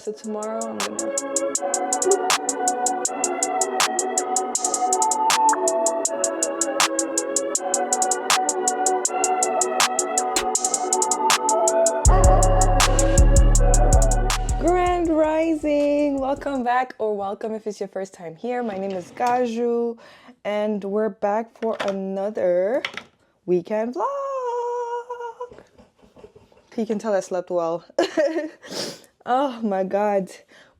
So tomorrow I'm gonna Grand Rising! Welcome back, or welcome if it's your first time here. My name is Gaju and we're back for another weekend vlog. You can tell I slept well. Oh my god.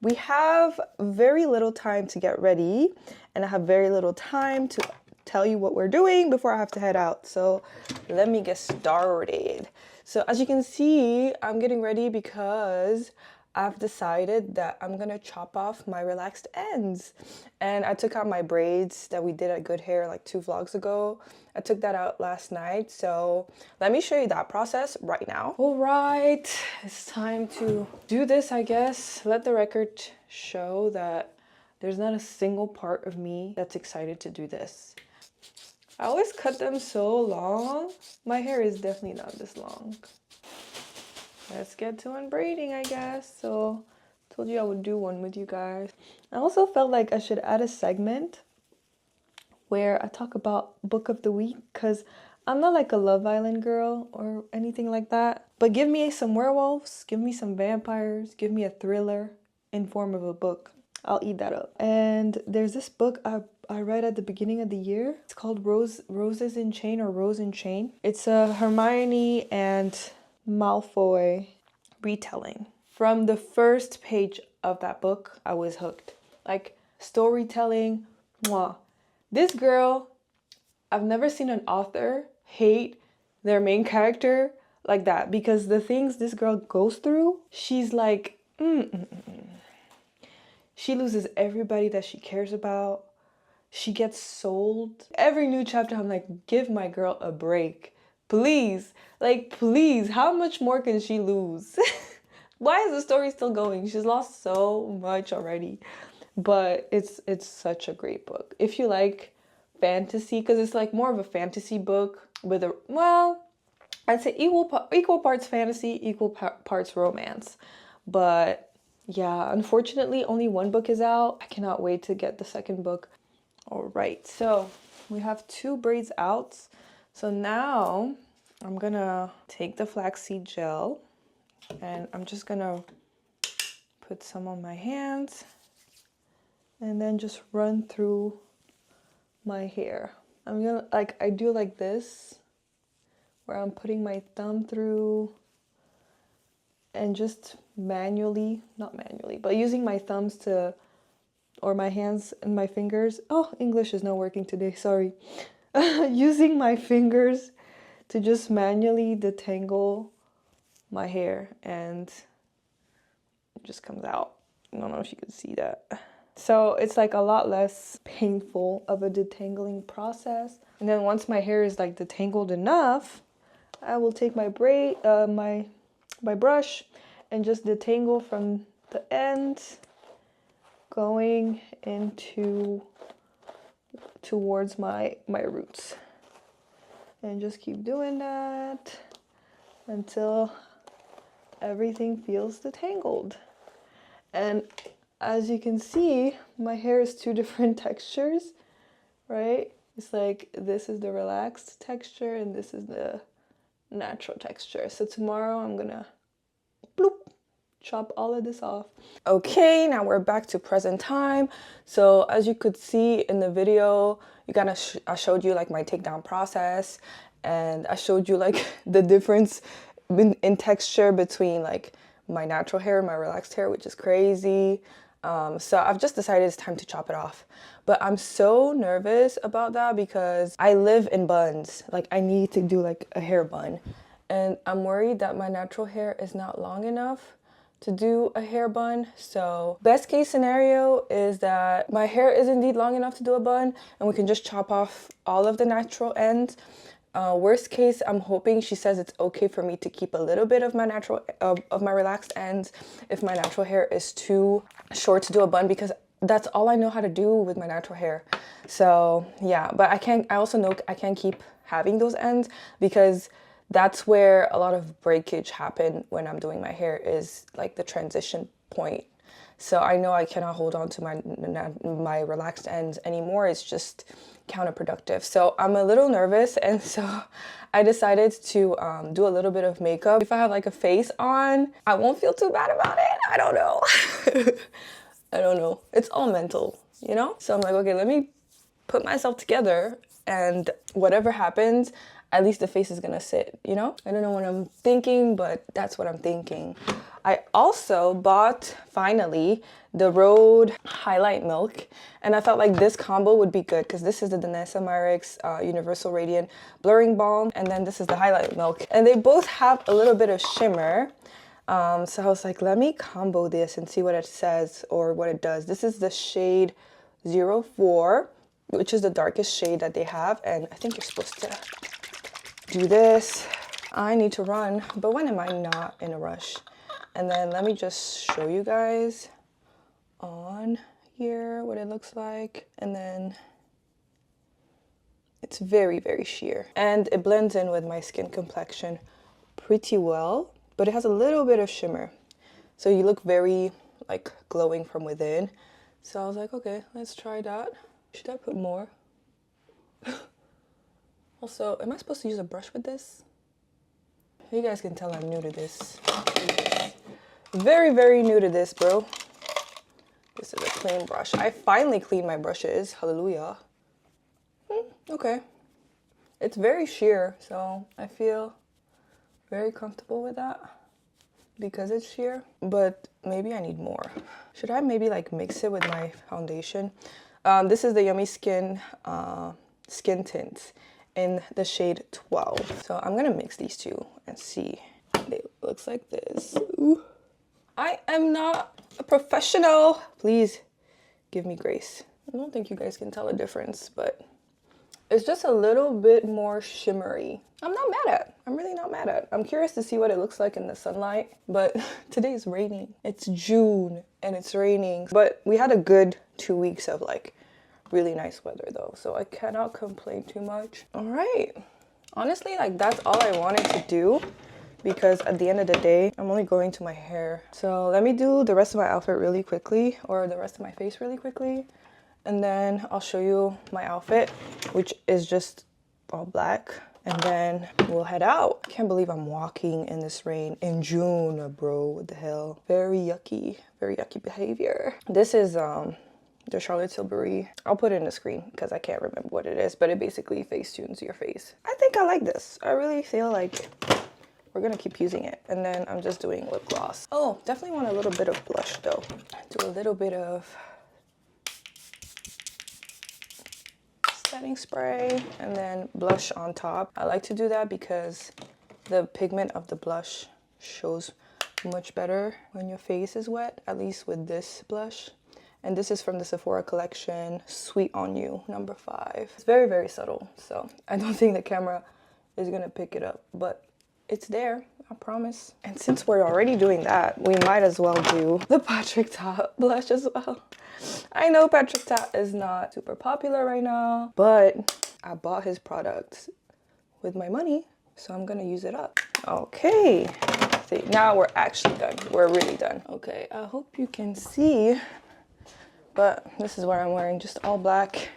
We have very little time to get ready, and I have very little time to tell you what we're doing before I have to head out. So let me get started. So as you can see, I'm getting ready because I've decided that I'm gonna chop off my relaxed ends. And I took out my braids that we did at Good Hair like 2 vlogs ago. I took that out last night, so let me show you that process right now. All right, it's time to do this, I guess. Let the record show that there's not a single part of me that's excited to do this. I always cut them so long. My hair is definitely not this long. Let's get to unbraiding, I guess. So told you I would do one with you guys. I also felt like I should add a segment where I talk about book of the week, because I'm not like a Love Island girl or anything like that. But give me some werewolves, give me some vampires, give me a thriller in form of a book. I'll eat that up. And there's this book I read at the beginning of the year. It's called Roses in Chain, or Rose in Chain. It's a Hermione and Malfoy retelling. From the first page of that book, I was hooked. Like, storytelling, mwah. This girl, I've never seen an author hate their main character like that, because the things this girl goes through, she's like, She loses everybody that she cares about. She gets sold. Every new chapter, I'm like, give my girl a break. Please. Like, please. How much more can she lose? Why is the story still going? She's lost so much already. But it's such a great book. If you like fantasy, because it's like more of a fantasy book with a, well, I'd say equal parts fantasy, equal parts romance. But yeah, unfortunately, only one book is out. I cannot wait to get the second book. All right, so we have 2 braids out. So now I'm gonna take the flaxseed gel and I'm just gonna put some on my hands and then just run through my hair. I'm gonna, like, I do like this, where I'm putting my thumb through and just manually, not manually, but using my thumbs to, or my hands and my fingers. Oh, English is not working today, sorry. Using my fingers to just manually detangle my hair, and it just comes out. I don't know if you can see that. So it's like a lot less painful of a detangling process. And then once my hair is like detangled enough, I will take my my brush and just detangle from the end going into towards my roots, and just keep doing that until everything feels detangled. And as you can see, my hair is 2 different textures, right? It's like, this is the relaxed texture and this is the natural texture. So tomorrow I'm gonna bloop, chop all of this off. Okay, now we're back to present time. So as you could see in the video, I showed you like my takedown process, and I showed you like the difference in texture between like my natural hair and my relaxed hair, which is crazy. So I've just decided it's time to chop it off. But I'm so nervous about that because I live in buns. Like, I need to do like a hair bun. And I'm worried that my natural hair is not long enough to do a hair bun. So best case scenario is that my hair is indeed long enough to do a bun and we can just chop off all of the natural ends. Worst case, I'm hoping she says it's okay for me to keep a little bit of my natural of my relaxed ends if my natural hair is too short to do a bun, because that's all I know how to do with my natural hair. So yeah, but I also know I can't keep having those ends, because that's where a lot of breakage happen when I'm doing my hair, is like the transition point. So I know I cannot hold on to my relaxed ends anymore. It's just counterproductive. So I'm a little nervous, and so I decided to do a little bit of makeup. If I have like a face on, I won't feel too bad about it. I don't know. I don't know. It's all mental, you know? So I'm like, okay, let me put myself together, and whatever happens, at least the face is gonna sit, you know? I don't know what I'm thinking, but that's what I'm thinking. I also bought, finally, the Rhode Highlight Milk, and I felt like this combo would be good because this is the Danessa Myricks Universal Radiant Blurring Balm, and then this is the Highlight Milk. And they both have a little bit of shimmer. So I was like, let me combo this and see what it says or what it does. This is the shade 04, which is the darkest shade that they have, and I think you're supposed to do this. I need to run, but when am I not in a rush? And then let me just show you guys on here what it looks like. And then it's very, very sheer. And it blends in with my skin complexion pretty well, but it has a little bit of shimmer. So you look very like glowing from within. So I was like, okay, let's try that. Should I put more? Also, am I supposed to use a brush with this? You guys can tell I'm new to this. Very, very new to this, bro. This is a clean brush. I finally cleaned my brushes. Hallelujah. Okay. It's very sheer, so I feel very comfortable with that because it's sheer, but maybe I need more. Should I maybe like mix it with my foundation? This is the Yummy Skin Skin Tint in the shade 12. So I'm gonna mix these two and see. It looks like this. Ooh. I am not a professional. Please give me grace. I don't think you guys can tell a difference, but it's just a little bit more shimmery. I'm not mad at. I'm really not mad at. I'm curious to see what it looks like in the sunlight, but today is raining. It's June and it's raining, but we had a good 2 weeks of like really nice weather though, so I cannot complain too much. All right, honestly, like that's all I wanted to do because at the end of the day, I'm only going to my hair. So let me do the rest of my outfit really quickly, or the rest of my face really quickly, and then I'll show you my outfit, which is just all black, and then we'll head out. Can't believe I'm walking in this rain in June, bro. What the hell? Very yucky behavior. This is the Charlotte Tilbury. I'll put it in the screen because I can't remember what it is, but it basically face tunes your face. I think I like this. I really feel like we're gonna keep using it. And then I'm just doing lip gloss. Oh, definitely want a little bit of blush though. Do a little bit of setting spray and then blush on top. I like to do that because the pigment of the blush shows much better when your face is wet, at least with this blush. And this is from the Sephora collection, Sweet on You, number 5. It's very, very subtle, so I don't think the camera is gonna pick it up, but it's there, I promise. And since we're already doing that, we might as well do the Patrick Ta blush as well. I know Patrick Ta is not super popular right now, but I bought his product with my money, so I'm gonna use it up. Okay, see, now we're actually done. We're really done. Okay, I hope you can see, but this is what I'm wearing, just all black,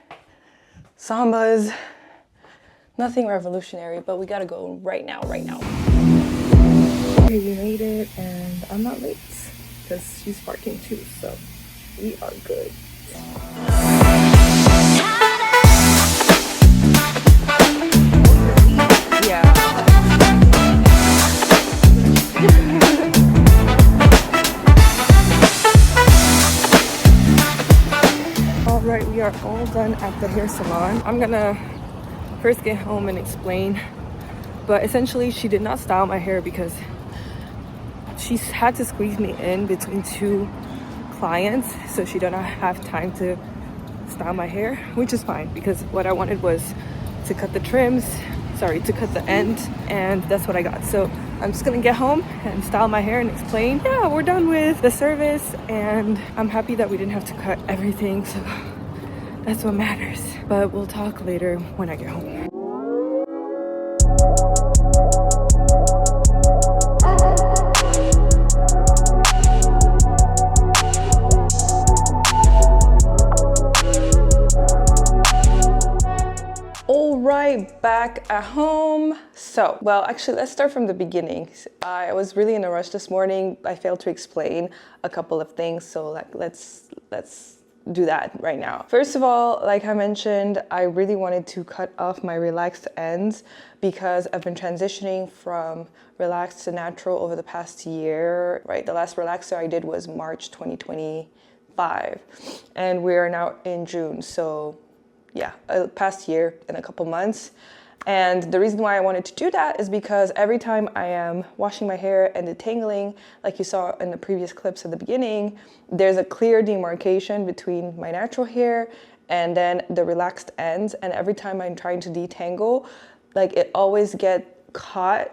Sambas, nothing revolutionary, but we gotta go right now. Okay, we made it, and I'm not late because she's parking too, so we are good. Yeah. All right, we are all done at the hair salon. I'm gonna first get home and explain, but essentially she did not style my hair because she had to squeeze me in between 2 clients, so she did not have time to style my hair, which is fine because what I wanted was to cut the to cut the end, and that's what I got. So I'm just gonna get home and style my hair and explain. Yeah, we're done with the service, and I'm happy that we didn't have to cut everything, so that's what matters. But we'll talk later when I get home. Okay, back at home. So, well, actually, let's start from the beginning. I was really in a rush this morning. I failed to explain a couple of things, so let's do that right now. First of all, like I mentioned, I really wanted to cut off my relaxed ends because I've been transitioning from relaxed to natural over the past year, right? The last relaxer I did was March 2025, and we are now in June, so yeah, a past year and a couple months. And the reason why I wanted to do that is because every time I am washing my hair and detangling, like you saw in the previous clips at the beginning, there's a clear demarcation between my natural hair and then the relaxed ends. And every time I'm trying to detangle, like it always get caught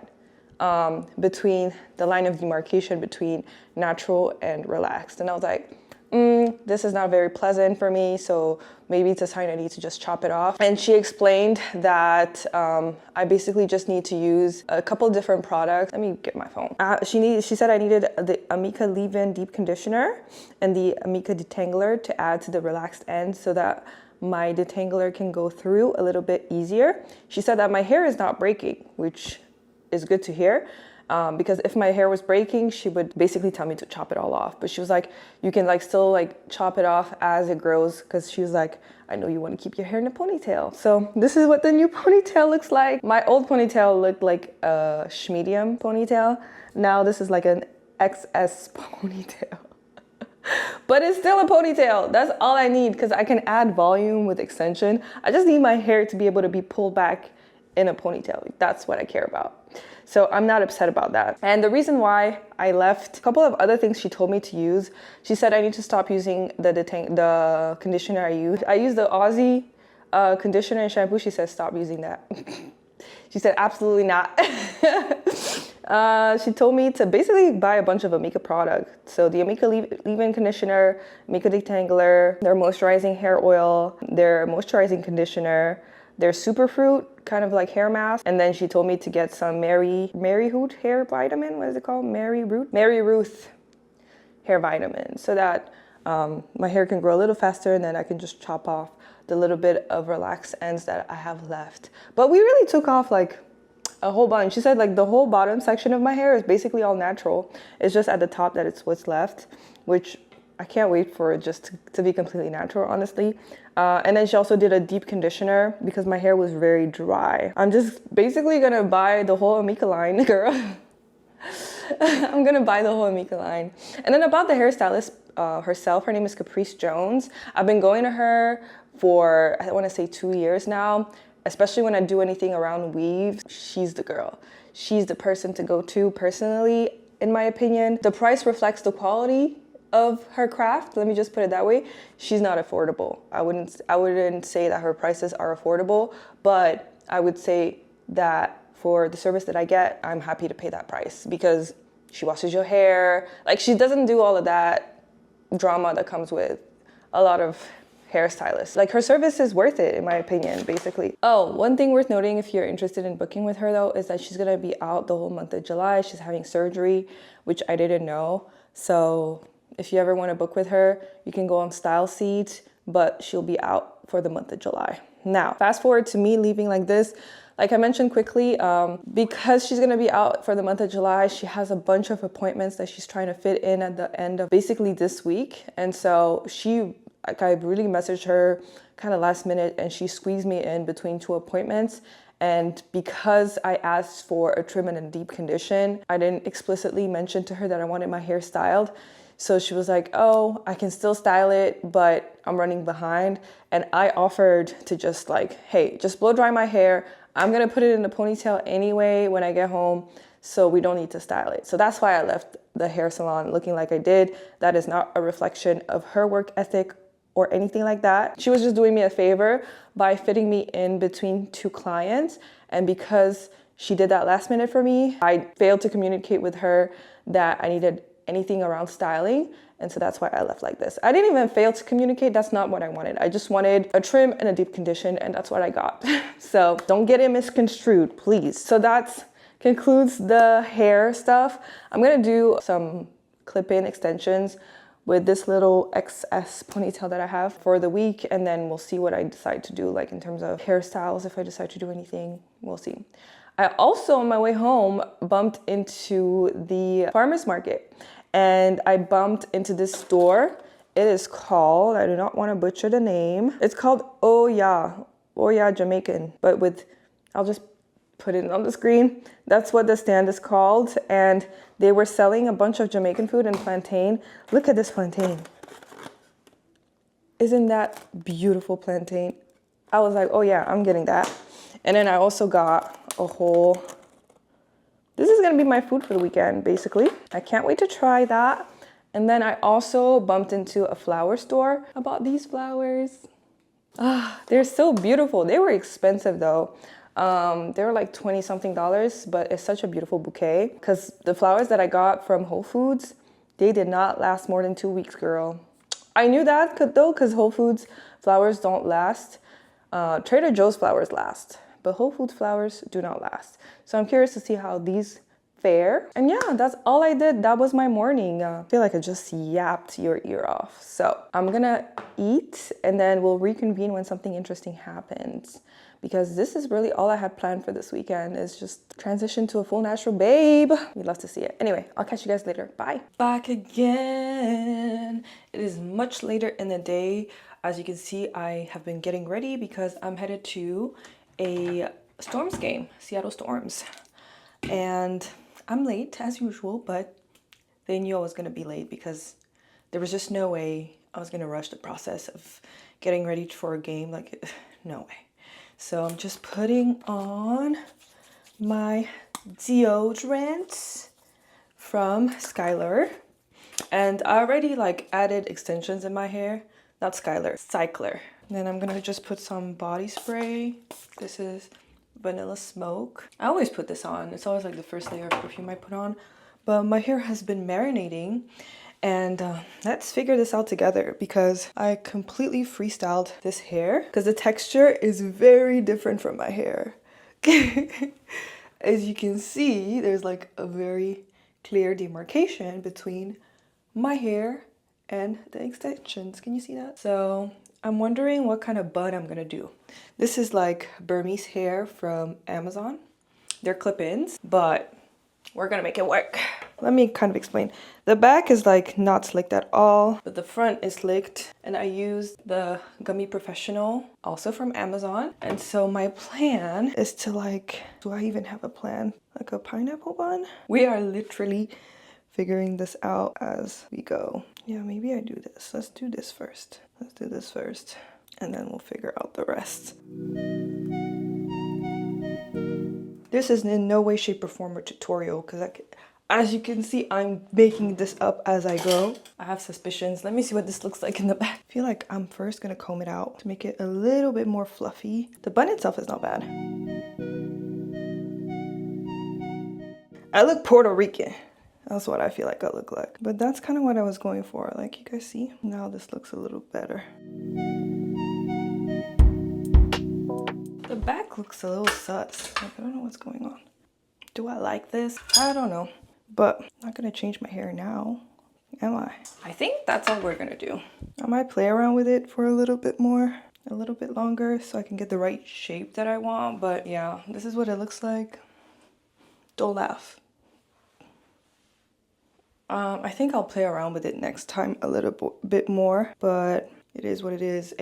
between the line of demarcation between natural and relaxed. And I was like, this is not very pleasant for me, so maybe it's a sign I need to just chop it off. And she explained that I basically just need to use a couple different products. Let me get my phone. She said I needed the Amika leave-in deep conditioner and the Amika detangler to add to the relaxed end so that my detangler can go through a little bit easier. She said that my hair is not breaking, which is good to hear. Because if my hair was breaking, she would basically tell me to chop it all off. But she was like, you can like still like chop it off as it grows, because she was like, I know you want to keep your hair in a ponytail. So this is what the new ponytail looks like. My old ponytail looked like a medium ponytail. Now this is like an XS ponytail. But it's still a ponytail. That's all I need, because I can add volume with extension. I just need my hair to be able to be pulled back in a ponytail. That's what I care about. So I'm not upset about that. And the reason why I left, a couple of other things she told me to use. She said I need to stop using the conditioner I use. I use the Aussie conditioner and shampoo. She said stop using that. She said absolutely not. She told me to basically buy a bunch of Amika products. So the Amika leave-in conditioner, Amika detangler, their moisturizing hair oil, their moisturizing conditioner, their superfruit, kind of like hair mask. And then she told me to get some Mary Root hair vitamin. What is it called? Mary Ruth hair vitamin, so that my hair can grow a little faster, and then I can just chop off the little bit of relaxed ends that I have left. But we really took off like a whole bunch. She said like the whole bottom section of my hair is basically all natural. It's just at the top that it's what's left, which I can't wait for it just to be completely natural, honestly. And then she also did a deep conditioner because my hair was very dry. I'm just basically gonna buy the whole Amika line, girl. I'm gonna buy the whole Amika line. And then about the hairstylist herself, her name is Caprice Jones. I've been going to her for, I wanna say 2 years now, especially when I do anything around weave. She's the girl. She's the person to go to personally, in my opinion. The price reflects the quality of her craft, let me just put it that way. She's not affordable. I wouldn't say that her prices are affordable, but I would say that for the service that I get, I'm happy to pay that price, because she washes your hair. Like, she doesn't do all of that drama that comes with a lot of hairstylists. Like, her service is worth it, in my opinion, basically. Oh, one thing worth noting if you're interested in booking with her though, is that she's gonna be out the whole month of July. She's having surgery, which I didn't know. So if you ever want to book with her, you can go on Style Seat, but she'll be out for the month of July. Now, fast forward to me leaving like this. Like I mentioned quickly, because she's going to be out for the month of July, she has a bunch of appointments that she's trying to fit in at the end of basically this week. And so I really messaged her kind of last minute, and she squeezed me in between 2 appointments. And because I asked for a trim and a deep condition, I didn't explicitly mention to her that I wanted my hair styled. So she was like, oh, I can still style it, but I'm running behind. And I offered to just like, hey, just blow dry my hair. I'm gonna put it in a ponytail anyway when I get home, so we don't need to style it. So that's why I left the hair salon looking like I did. That is not a reflection of her work ethic or anything like that. She was just doing me a favor by fitting me in between 2 clients. And because she did that last minute for me, I failed to communicate with her that I needed anything around styling, and so that's why I left like this. I didn't even fail to communicate. That's not what I wanted. I just wanted a trim and a deep condition, and that's what I got. So don't get it misconstrued, please. So that concludes the hair stuff. I'm gonna do some clip-in extensions with this little XS ponytail that I have for the week, and then we'll see what I decide to do, like in terms of hairstyles. If I decide to do anything, we'll see. I also, on my way home, bumped into the farmer's market, and I bumped into this store. It is called, I do not want to butcher the name. It's called Oh Yeah Jamaican, but with, I'll just put it on the screen. That's what the stand is called. And they were selling a bunch of Jamaican food and plantain. Look at this plantain. Isn't that beautiful plantain? I was like, oh yeah, I'm getting that. And then I also got a whole, this is gonna be my food for the weekend, basically. I can't wait to try that. And then I also bumped into a flower store. I bought these flowers. They're so beautiful. They were expensive though. They were like $20 something, but it's such a beautiful bouquet because the flowers that I got from Whole Foods, they did not last more than 2 weeks, girl. I knew that though, because Whole Foods flowers don't last. Trader Joe's flowers last, but Whole Foods flowers do not last. So I'm curious to see how these fare. And yeah, that's all I did. That was my morning. I feel like I just yapped your ear off. So I'm gonna eat and then we'll reconvene when something interesting happens, because this is really all I had planned for this weekend, is just transition to a full natural babe. We'd love to see it. Anyway, I'll catch you guys later. Bye. Back again. It is much later in the day. As you can see, I have been getting ready because I'm headed to a Storms game, Seattle Storms. And I'm late as usual, but they knew I was gonna be late because there was just no way I was gonna rush the process of getting ready for a game. Like, no way. So I'm just putting on my deodorant from Skylar. And I already like added extensions in my hair. Not Skylar, Cycler. And then I'm gonna just put some body spray. This is Vanilla Smoke. I always put this on. It's always like the first layer of perfume I put on. But my hair has been marinating. And let's figure this out together, because I completely freestyled this hair because the texture is very different from my hair. As you can see, there's like a very clear demarcation between my hair and the extensions. Can you see that? So I'm wondering what kind of bun I'm gonna do. This is like Burmese hair from Amazon. They're clip-ins, but we're gonna make it work. Let me kind of explain. The back is like not slicked at all, but the front is slicked. And I used the Gummy Professional, also from Amazon. And so my plan is to like, do I even have a plan? Like a pineapple bun? We are literally figuring this out as we go. Yeah, maybe I do this. Let's do this first. Let's do this first, and then we'll figure out the rest. This is in no way, shape, or form a tutorial, because as you can see, I'm making this up as I go. I have suspicions. Let me see what this looks like in the back. I feel like I'm first gonna comb it out to make it a little bit more fluffy. The bun itself is not bad. I look Puerto Rican. That's what I feel like I look like. But that's kind of what I was going for. Like, you guys see? Now this looks a little better. The back looks a little sus. Like, I don't know what's going on. Do I like this? I don't know. But I'm not gonna change my hair now, am I? I think that's all we're gonna do. I might play around with it for a little bit more, a little bit longer, so I can get the right shape that I want. But yeah, this is what it looks like. Don't laugh. I think I'll play around with it next time a little bit more, but it is what it is.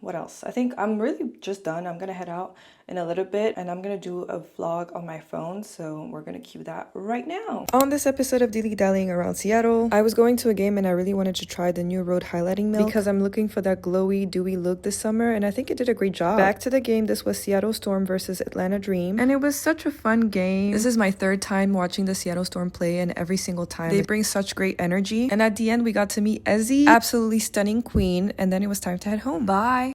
What else? I think I'm really just done. I'm gonna head out in a little bit and I'm gonna do a vlog on my phone, so we're gonna cue that right now. On this episode of Dilly Dallying around Seattle, I was going to a game and I really wanted to try the new Rhode highlighting milk because I'm looking for that glowy, dewy look this summer, and I think it did a great job. Back to the game. This was Seattle Storm versus Atlanta Dream, and it was such a fun game. This is my third time watching the Seattle Storm play, and every single time they bring such great energy. And at the end, we got to meet Ezzy, absolutely stunning queen, and then it was time to head home. Bye.